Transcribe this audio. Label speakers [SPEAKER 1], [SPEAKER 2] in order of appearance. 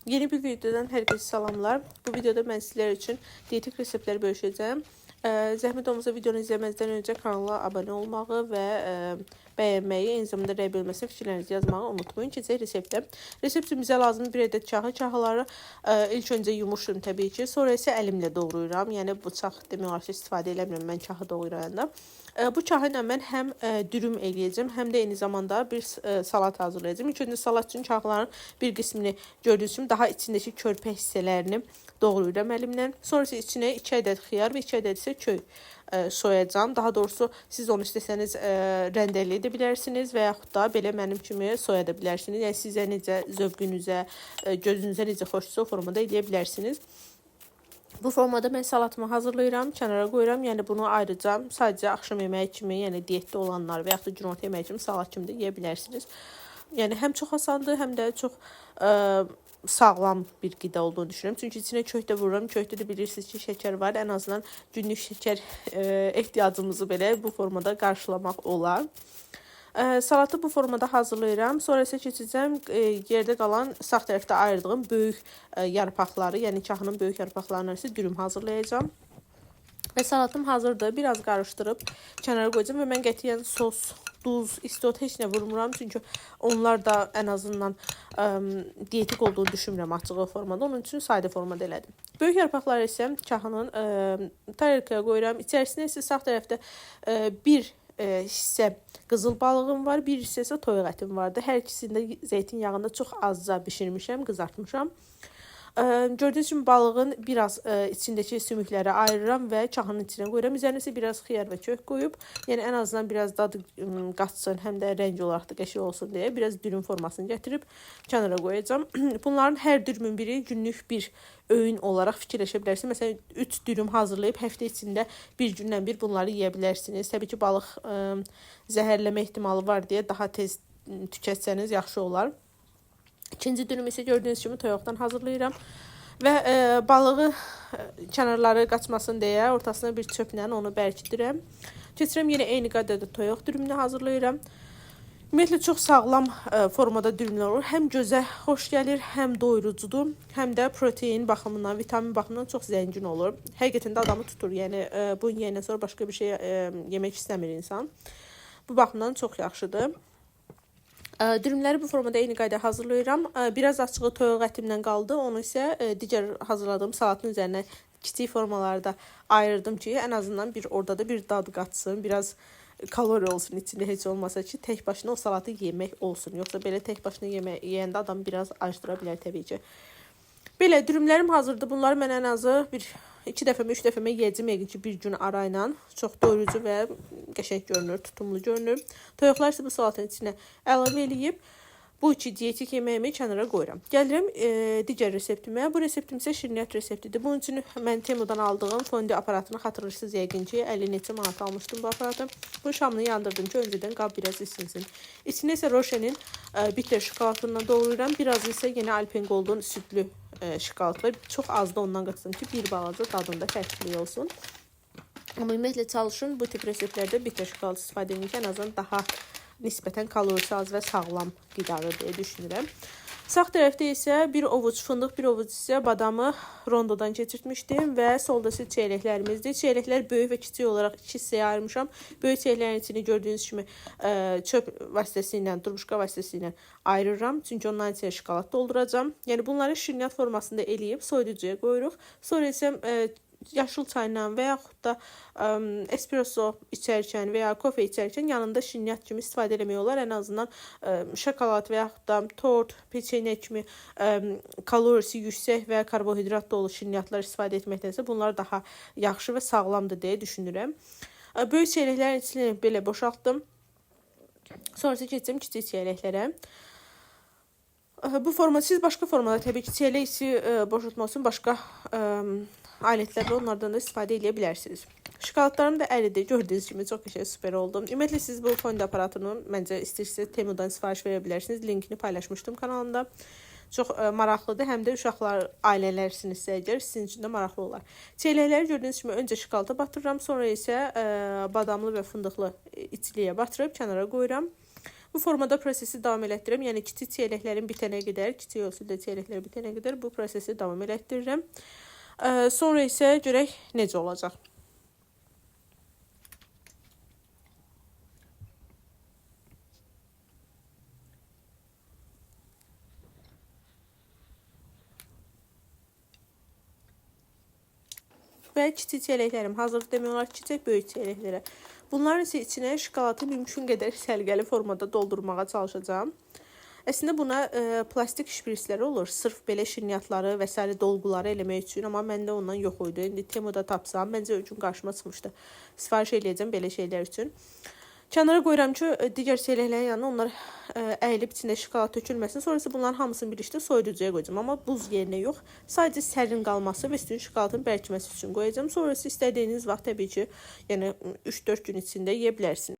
[SPEAKER 1] Yeni bir videodan hər kəsə salamlar. Bu videoda mən sizlər üçün dietik reseptləri bölüşəcəm. Zəhmət olmasa videonu izləməzdən öncə kanala abunə olmağı və bəyənməyi, eyni zamanda rəy bölməsi fikirlərinizi yazmağı unutmayın. Keçək reseptə. Resept üçün bizə lazım bir ədəd çaxı. Çaxıları ilk öncə yumuşum təbii ki. Sonra isə əlimlə doğrayıram. Yəni bıçaq demək olar ki, istifadə eləmirəm mən çaxı doğrayanda. Bu çaxı ilə mən həm dürüm eləyəcəm, həm də eyni zamanda bir salat hazırlayacağım. İlk öncə salat üçün çaxıların bir qismini gördüyünüz kimi daha içindəki körpə hissələrini doğrayıram əlimlə. Sonra isə içinə 2 ədəd xiyar və 2 ədəd isə kök soyacağım. Daha doğrusu siz onu istəsəniz rəndələ edə bilərsiniz və yaxud da belə mənim kimi soya da bilərsiniz. Yəni sizə necə zövqünüzə, gözünüzə necə xoşsa o formada eləyə bilərsiniz. Bu formada mən salatımı hazırlayıram, kənara qoyuram. Yəni bunu ayıracağam. Sadəcə axşam yeməyi kimi, yəni diyetdə olanlar və yaxud da günorta yeməyi kimi salat kimi də yeyə bilərsiniz. Yəni həm çox asandır, həm də çox sağlam bir qida olduğunu düşünürəm. Çünki içinə kök də vururam. Kökdə də bilirsiniz ki, şəkər var. Ən azından günlük şəkər ehtiyacımızı belə bu formada qarşılamaq olar. Salatı bu formada hazırlayıram. Sonra isə keçəcəm yerdə qalan sağ tərəfdə ayırdığım böyük yarpaqları, yəni çaxının böyük yarpaqlarından isə dürüm hazırlayacağım. Və salatım hazırdır. Biraz qarışdırıb kənara qoyacağım və mən qətiyyən sos, duz, istot heç nə vurmuram. Çünki onlar da ən azından dietik olduğunu düşünmürəm açığı formada. Onun üçün sadə formada elədim. Böyük yarpaqları isə çaxının tarelkaya qoyuram. İçərisinə isə sağ tərəfdə bir hissə qızıl balığım var, bir hissə isə toyuq ətim vardı. Hər ikisini də zeytin yağında çox azca bişirmişəm, qızartmışam. Gördüyünüz kimi balığın biraz içindəki sümükləri ayırıram və çaxının içinə qoyuram. Üzərinə isə biraz xiyar və kök qoyub, yəni ən azından biraz dadı qaçsın, həm də rəng olaraq da qəşəng olsun deyə biraz dürüm formasını gətirib kənara qoyacağam. Bunların hər dürümün biri günlük bir öğün olaraq fikirləşə bilərsiniz. Məsələn, 3 dürüm hazırlayıb həftə içində bir gündən bir bunları yeyə bilərsiniz. Təbii ki, balıq zəhərləmə ehtimalı var deyə daha tez tükətsəniz yaxşı olar. İkinci dürüm isə gördüyünüz kimi toyuqdan hazırlayıram və balığı kənarları qaçmasın deyə ortasına bir çöplə onu bərkidirəm. Keçirəm yenə eyni qaydada toyuq dürümünü hazırlayıram. Ümumiyyətlə çox sağlam formada dürümlər olur. Həm gözə xoş gəlir, həm doyurucudur, həm də protein baxımından, vitamin baxımından çox zəngin olur. Həqiqətən də adamı tutur. Yəni bu yeyəndən sonra başqa bir şey yemək istəmir insan. Bu baxımdan çox yaxşıdır. Dürümləri bu formada eyni qayda hazırlayıram. Biraz açığı toyuq ətimdən qaldı. Onu isə digər hazırladığım salatın üzərinə kiçik formalarda ayırdım ki, ən azından orada da bir dad qatsın, biraz kalori olsun içində heç olmasa ki, tək başına o salatı yemək olsun. Yoxsa belə tək başına yeyəndə adam biraz acdıra bilər təbii ki. Belə dürümlərim hazırdır. Bunları mən ən azı 2 dəfəmə, 3 dəfəmə yeyəcəm yəqin ki, bir gün arayla. Çox doyurucu və qəşəng görünür, tutumlu görünür. Toyuqlar isə bu salatın içinə əlavə eləyib bu iki dietik yeməyimi kənara qoyuram. Gəlirəm digər reseptimə. Bu reseptim isə şirniyyat reseptidir. Bunun üçün mən Temudan aldığım fondi aparatını xatırlayırsınız yəqin ki, 50 neçə manat almışdım bu aparatı. Bu şamını yandırdım ki, öncədən qab biraz isinsin. İçinə isə Roche'nin bitter şokoladından doğrayıram. Biraz isə yenə Alpengold'un sütlü şokolad var. Çox az da ondan qatsın ki, bir balaca dadında fərqli olsun. Amma ümumiyyətlə çalışın bu tip reseptlərdə bitter şokolad istifadə edin ki, ən azından daha nisbətən kalorisi az və sağlam qidadır deyə düşünürəm. Sağ tərəfdə isə bir ovuc fındıq, bir ovuc isə badamı rondodan keçirtmişdim və solda isə çeyrəklərimizdir. Çeyrəklər böyük və kiçik olaraq 2 hissəyə ayırmışam. Böyük çeyrəklərin içini gördüyünüz kimi çöp vasitəsilə, turbuşka vasitəsilə ayırıram. Çünki onların içinə şokolad dolduracağam. Yəni bunları şirniyyat formasında eləyib soyuducuya qoyuruq. Sonra isə yaşıl çayla və yaxud da espresso içərkən və ya kofe içərkən yanında şirniyyat kimi istifadə eləmək olar. Ən azından şokolad və yaxud da tort, peçenya kimi kalorisi yüksək və karbohidrat dolu şirniyyatlar istifadə etməkdənsə bunlar daha yaxşı və sağlamdır deyə düşünürəm. Böyük çeyrəklərin içini belə boşaltdım. Sonrası keçəcəm kiçik çeyrəklərə. Bu formada siz başqa formada təbii ki, çeyrək içi boşaltmaq üçün başqa alətlərlə onlardan da istifadə edə bilərsiniz. Şokoladlarım da əridir. Gördüyünüz kimi çox qəşəng süper oldu. Ümumiyyətlə siz bu fondi aparatını məncə istəyirsiniz Temudan sifariş verə bilərsiniz. Linkini paylaşmışdım kanalımda. Çox maraqlıdır. Həm də uşaqlar, ailələrsinizsə əgər sizin üçün də maraqlı olar. Çeyrəkləri gördüyünüz kimi öncə şokolada batırıram, sonra isə badamlı və fındıqlı içliyə batırıb kənara qoyuram. Bu formada prosesi davam elətdirirəm. Yəni kiçik çiyələklərin bitənə qədər, kiçik olsa da çiyələklər bitənə qədər bu prosesi davam elətdirirəm. Sonra isə görək necə olacaq. Və kiçik çiyələklərim hazır demək olar ki, çiçək böyük çiyələklərə. Bunların isə içinə şokolatı mümkün qədər səliqəli formada doldurmağa çalışacağam. Əslində buna plastik şprisləri olur, sırf belə şirniyyatları və s. dolguları eləmək üçün, amma məndə ondan yox idi. İndi Temuda tapsam, məncə o gün qarşıma çıxmışdı. Sifariş eləyəcəm belə şeylər üçün. Kənara qoyuram ki, digər çiyələklərin yanına onlar əyilib içində şokolad tökülməsin. Sonrası bunların hamısını birlikdə soyuducuya qoyacağam. Amma buz yerinə yox, sadəcə sərin qalması və üstünün şokoladın bərkiməsi üçün qoyacağım. Sonrası istədiyiniz vaxt təbii ki, yəni 3-4 gün içində yeyə bilərsiniz.